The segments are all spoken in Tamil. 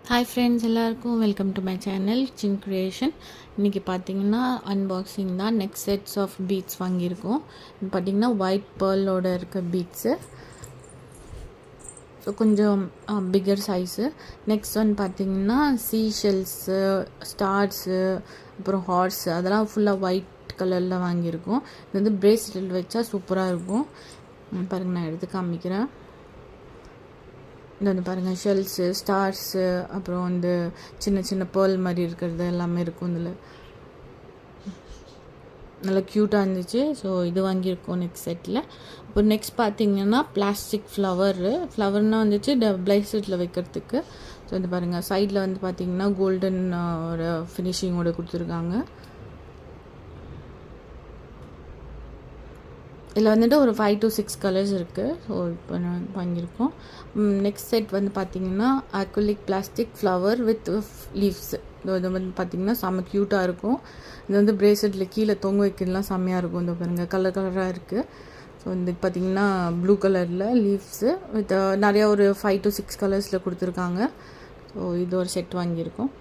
ஹாய் ஃப்ரெண்ட்ஸ், எல்லாருக்கும் welcome to my channel chin creation. இன்றைக்கி பார்த்தீங்கன்னா அன்பாக்சிங் தான். நெக்ஸ்ட் செட்ஸ் ஆஃப் பீட்ஸ் வாங்கியிருக்கோம். பார்த்தீங்கன்னா ஒயிட் பேர்லோட இருக்க பீட்ஸு, ஸோ கொஞ்சம் பிக்கர் சைஸு. நெக்ஸ்ட் வந்து பார்த்திங்கன்னா சீஷெல்ஸு, ஸ்டார்ஸு, அப்புறம் ஹார்ஸு, அதெல்லாம் ஃபுல்லாக ஒயிட் கலரில் வாங்கியிருக்கோம். இது வந்து பிரேஸ்லெட் வச்சா சூப்பராக இருக்கும். பாருங்கள், நான் எடுத்து காமிக்கிறேன். இது வந்து பாருங்கள், ஷெல்ஸு, ஸ்டார்ஸு, அப்புறம் வந்து சின்ன சின்ன பேர்ல் மாதிரி இருக்கிறது எல்லாமே இருக்கும். இதில் நல்லா க்யூட்டாக இருந்துச்சு. ஸோ இது வாங்கியிருக்கோம் நெக்ஸ்ட் செட்டில். அப்புறம் நெக்ஸ்ட் பார்த்திங்கன்னா பிளாஸ்டிக் ஃப்ளவர்னால் வந்துச்சு பிளேஸ்லெட்டில் வைக்கிறதுக்கு. ஸோ இது பாருங்கள், சைடில் வந்து பார்த்திங்கன்னா கோல்டன் ஒரு ஃபினிஷிங்கோடு கொடுத்துருக்காங்க. இதில் வந்துட்டு ஒரு 5 to 6 கலர்ஸ் இருக்குது. ஸோ இப்போ நான் வாங்கியிருக்கோம். நெக்ஸ்ட் செட் வந்து பார்த்திங்கன்னா acrylic plastic flower with leaves. இது வந்து பார்த்திங்கன்னா செம்ம க்யூட்டாக இருக்கும். இது வந்து பிரேஸ்லெட்டில் கீழே தொங்க வைக்கிறதுலாம் செம்மையாக இருக்கும். இந்த பாருங்கள், கலர் கலராக இருக்குது. ஸோ வந்து பார்த்திங்கன்னா ப்ளூ கலரில் லீவ்ஸு வித் நிறையா ஒரு 5 to 6 கலர்ஸில் கொடுத்துருக்காங்க. ஸோ இது ஒரு செட் வாங்கியிருக்கோம்.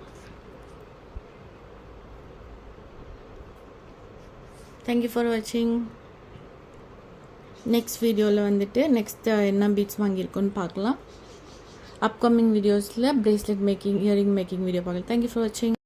தேங்க்யூ ஃபார் வாட்சிங். நெக்ஸ்ட் வீடியோவில் வந்துட்டு நெக்ஸ்ட் என்ன பீட்ஸ் வாங்கியிருக்கோன்னு பார்க்கலாம். அப்கமிங் வீடியோஸில் bracelet making, earring making video பார்க்கலாம். தேங்க்யூ ஃபார் வாட்சிங்.